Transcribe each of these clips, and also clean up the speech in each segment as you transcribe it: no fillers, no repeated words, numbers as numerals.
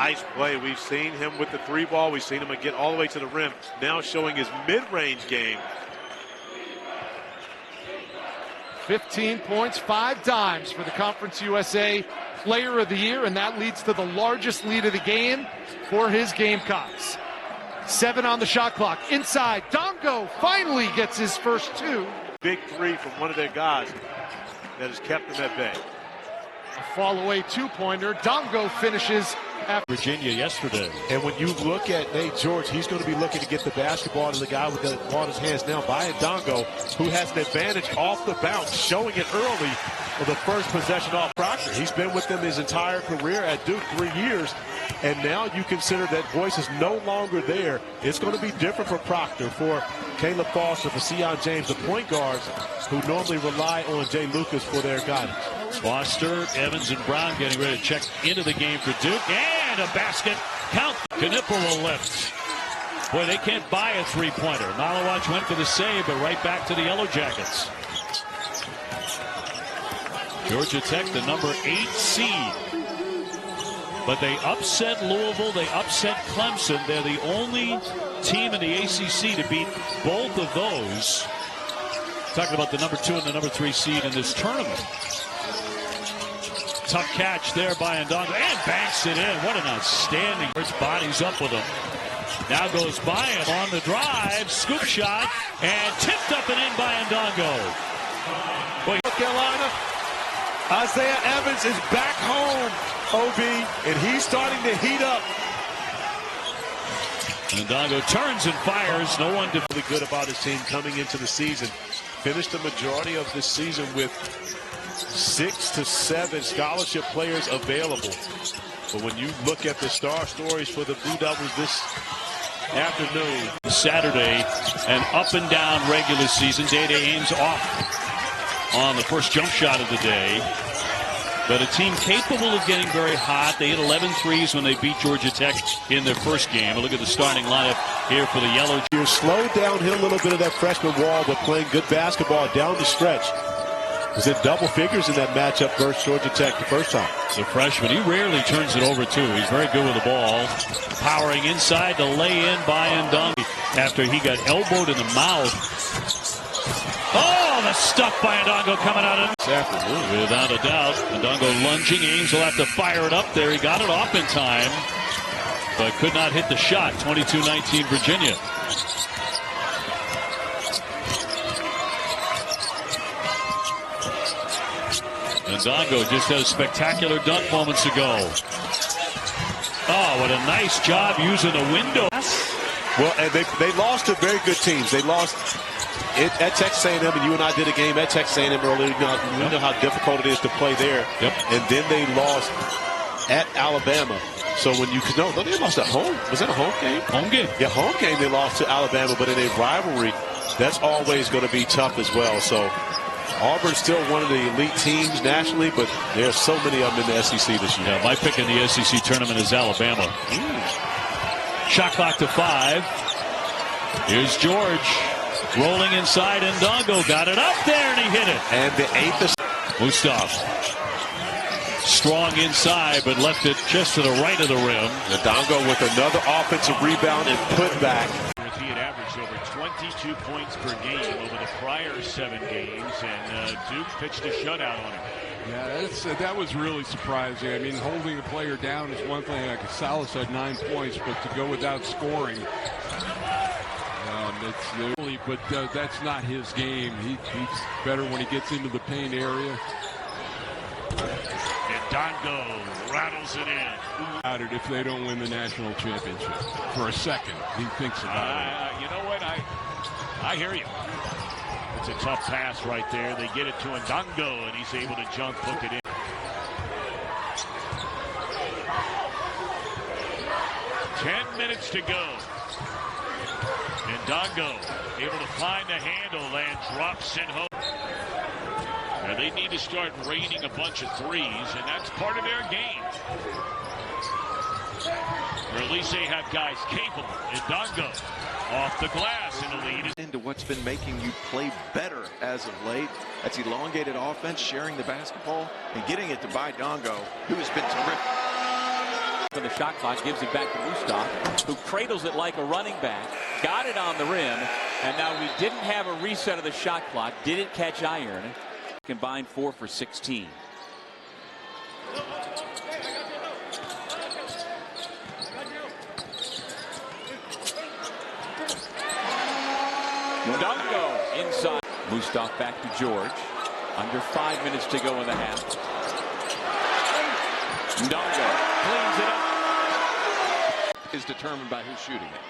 Nice play. We've seen him with the three ball. We've seen him get all the way to the rim. Now showing his mid-range game. 15 points, 5 dimes for the Conference USA Player of the Year, and that leads to the largest lead of the game for his Gamecocks. 7 on the shot clock. Inside, Ndongo finally gets his first 2. Big three from one of their guys that has kept them at bay. A fall-away two-pointer. Ndongo finishes after Virginia yesterday. And when you look at Nate George, he's going to be looking to get the basketball to the guy with the ball in his hands now. Baye Ndongo, who has an advantage off the bounce, showing it early for the first possession off Proctor. He's been with them his entire career at Duke, 3 years. And now you consider that voice is no longer there. It's going to be different for Proctor, for Caleb Foster, for Sion James, the point guards who normally rely on Jay Lucas for their guidance. Foster, Evans, and Brown getting ready to check into the game for Duke. And a basket. Count. Knipple will lift. Boy, they can't buy a three-pointer. Malawach went for the save, but right back to the Yellow Jackets. Georgia Tech, the number 8 seed. But they upset Louisville. They upset Clemson. They're the only team in the ACC to beat both of those. Talking about the number 2 and the number 3 seed in this tournament. Tough catch there by Ndongo, and banks it in. What an outstanding. His body's up with him. Now goes by him on the drive. Scoop shot, and tipped up and in by Ndongo. Boy, North Carolina, Isaiah Evans is back home, OB, and he's starting to heat up. Ndongo turns and fires. No one to Really good about his team coming into the season. Finished the majority of this season with 6 to 7 scholarship players available. But when you look at the star stories for the Blue Devils this afternoon. Saturday, an up and down regular season. Day-Day Ames off on the first jump shot of the day. But a team capable of getting very hot. They hit 11 threes when they beat Georgia Tech in their first game. Look at the starting lineup here for the Yellow. You're slowed down, hit a little bit of that freshman wall, but playing good basketball down the stretch. Was in double figures in that matchup versus Georgia Tech the first time. The freshman, he rarely turns it over, too. He's very good with the ball. Powering inside to lay in by Ndongo after he got elbowed in the mouth. Oh, the stuff by Ndongo coming out of this afternoon. Without a doubt. Ndongo lunging. Ames will have to fire it up there. He got it off in time, but could not hit the shot. 22-19 Virginia. Ndongo just had a spectacular dunk moments ago. Oh, what a nice job using the window. Well, and they lost to very good teams. They lost at Texas A&M, and you and I did a game at Texas A&M earlier. We know how difficult it is to play there. Yep. And then they lost at Alabama. So when you know, they lost at home. Was that a home game? Home game. Yeah, home game they lost to Alabama, but in a rivalry, that's always going to be tough as well. So Auburn's still one of the elite teams nationally, but there's so many of them in the SEC this year. Yeah, my pick in the SEC tournament is Alabama. Shot clock to 5. Here's George rolling inside, and Ndongo got it up there, and he hit it. And the 8th. Mustaf strong inside, but left it just to the right of the rim. Ndongo with another offensive rebound and put back. He had averaged over 22 points per game over the prior 7 games, and Duke pitched a shutout on him. Yeah, that was really surprising. I mean, holding the player down is one thing. Like Salas had 9 points, but to go without scoring, but that's not his game. He's better when he gets into the paint area. And Ndongo rattles it in. If they don't win the national championship for a second, he thinks about it. You know what? I hear you. It's a tough pass right there. They get it to Ndongo, and he's able to jump hook it in. 10 minutes to go. Ndongo able to find the handle and drops it home. Now they need to start raining a bunch of threes, and that's part of their game. Or at least they have guys capable. Ndongo off the glass in the lead. Into what's been making you play better as of late. That's elongated offense, sharing the basketball, and getting it to Baye Ndongo, who has been terrific. The shot clock gives it back to Mustaf, who cradles it like a running back. Got it on the rim, and now we didn't have a reset of the shot clock. Didn't catch iron. Combined 4 for 16. Ndongo inside. Mustaf back to George. Under 5 minutes to go in the half. Ndongo cleans it up. Is determined by who's shooting it,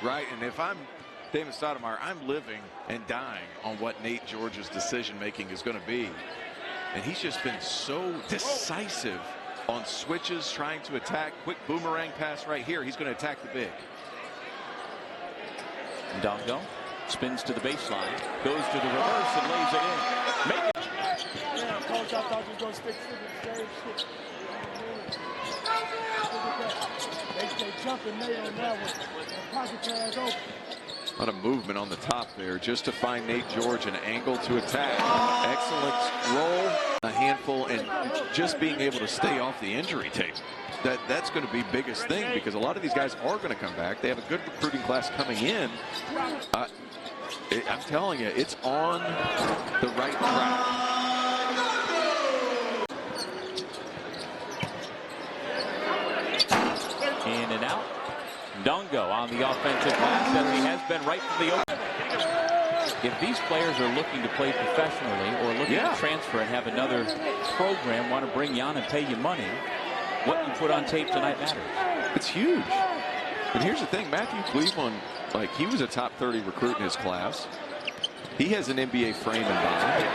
right? And if I'm Damon Stoudemire, I'm living and dying on what Nate George's decision making is going to be. And he's just been so decisive on switches, trying to attack. Quick boomerang pass right here. He's going to attack the big. Ndongo spins to the baseline, goes to the reverse and lays it in. Make it. Yeah, coach, I thought you were going to stick to the same shit. They jumping Nate on that one. Pocket pass open. A lot of movement on the top there just to find Nate George an angle to attack. Excellent roll, a handful, and just being able to stay off the injury tape. That's going to be biggest thing because a lot of these guys are going to come back. They have a good recruiting class coming in. I'm telling you, it's on the right track. In and out. Ndongo on the offensive glass, as he has been right from the open. If these players are looking to play professionally or looking to transfer and have another program, want to bring you on and pay you money, what you put on tape tonight matters. It's huge. But here's the thing, Matthew Cleveland, like, he was a top 30 recruit in his class. He has an NBA frame and body.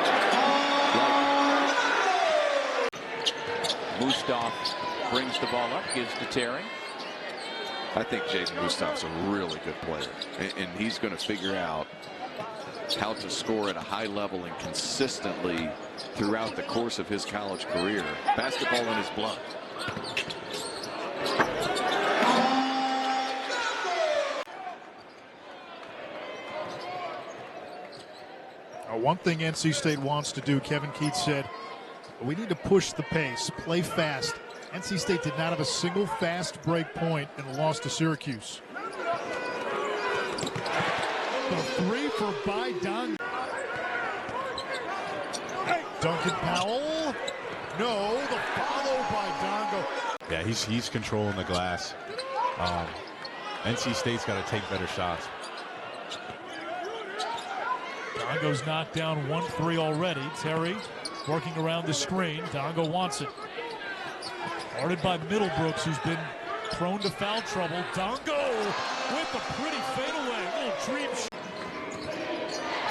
Mustaf brings the ball up, gives to Terry. I think Jaden Mustaf's a really good player, and he's going to figure out how to score at a high level and consistently throughout the course of his college career. Basketball in his blood. One thing NC State wants to do, Kevin Keats said, we need to push the pace, play fast. NC State did not have a single fast break point in the loss to Syracuse. The three for Baye. Duncan Powell. No, the follow by Ndongo. Yeah, he's controlling the glass. NC State's got to take better shots. Ndongo's knocked down 1-3 already. Terry working around the screen. Ndongo wants it. Guarded by Middlebrooks, who's been prone to foul trouble. Ndongo with a pretty fadeaway. Little dream shot.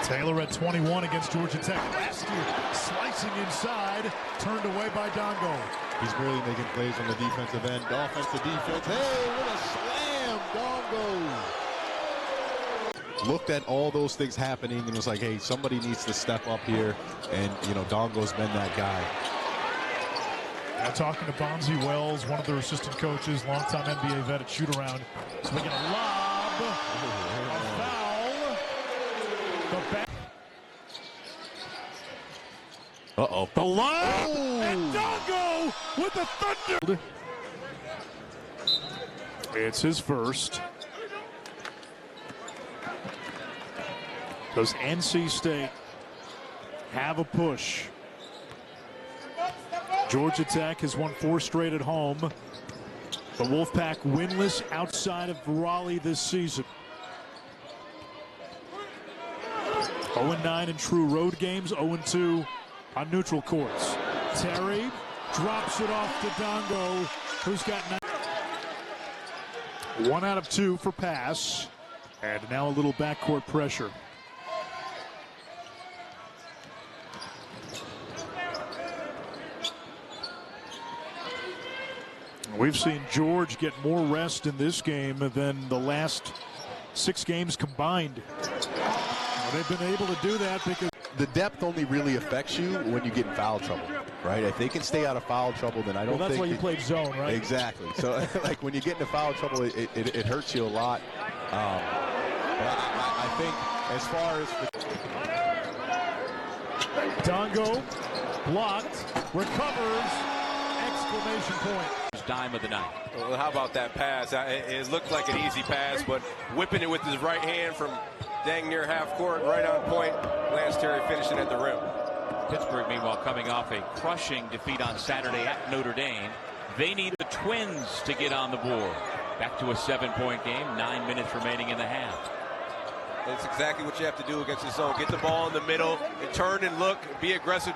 Taylor at 21 against Georgia Tech last year. Slicing inside. Turned away by Ndongo. He's really making plays on the defensive end. Offensive defense. Hey, what a slam, Ndongo. Looked at all those things happening and was like, hey, somebody needs to step up here. And, you know, Ndongo's been that guy. Now talking to Bonzi Wells, one of their assistant coaches, longtime NBA vet at shoot-around. Swinging a lob. A foul. The back. Uh-oh. The lob. And Ndongo with the thunder. It's his first. Does NC State have a push? Georgia Tech has won 4 straight at home. The Wolfpack winless outside of Raleigh this season. 0-9 in true road games, 0-2 on neutral courts. Terry drops it off to Ndongo, who's got 1 out of 2 for pass. And now a little backcourt pressure. We've seen George get more rest in this game than the last 6 games combined. They've been able to do that because the depth only really affects you when you get in foul trouble, right? If they can stay out of foul trouble, then I don't think... Well, that's why you played zone, right? Exactly. So, like, when you get into foul trouble, it hurts you a lot. But I think as far as... Ndongo blocked, recovers, exclamation point. dime of the night. Well, how about that pass? It looked like an easy pass, but whipping it with his right hand from dang near half court, right on point. Lance Terry finishing at the rim. Pittsburgh, meanwhile, coming off a crushing defeat on Saturday at Notre Dame. They need the Twins to get on the board. Back to a 7-point game, 9 minutes remaining in the half. That's exactly what you have to do against this zone. Get the ball in the middle and turn and look, be aggressive.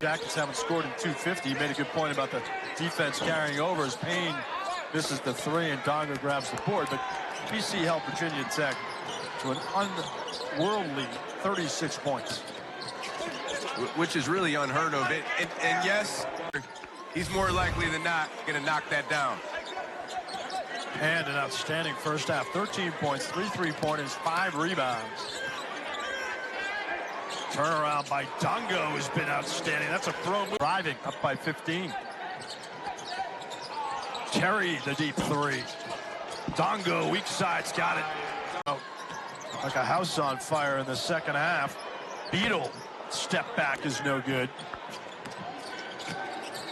Jackets haven't scored in 250. You made a good point about the defense carrying over as Payne misses the three and Ndongo grabs the board. But BC held Virginia Tech to an unworldly 36 points. Which is really unheard of. And yes, he's more likely than not going to knock that down. And an outstanding first half. 13 points, 3 3-pointers, 5 rebounds. Turnaround by Ndongo has been outstanding. That's a throw move. Driving up by 15. Terry, the deep three. Ndongo, weak side's got it. Oh, like a house on fire in the second half. Beadle, step back is no good.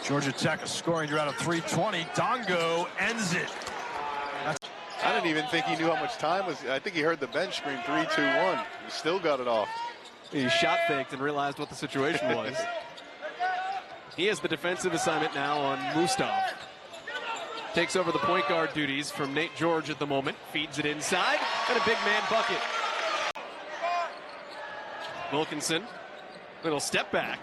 Georgia Tech, a scoring drought of 3:20. Ndongo ends it. I didn't even think he knew how much time was. I think he heard the bench scream 3, 2, 1. He still got it off. He shot faked and realized what the situation was. He has the defensive assignment now on Mustaf. Takes over the point guard duties from Nate George at the moment. Feeds it inside and a big man bucket. Wilkinson, little step back.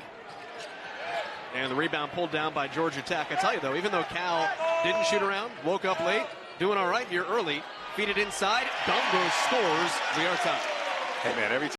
And the rebound pulled down by Georgia Tech. I tell you though, even though Cal didn't shoot around, woke up late, doing all right here early, feed it inside, Ndongo scores, we are tied. Hey man, every time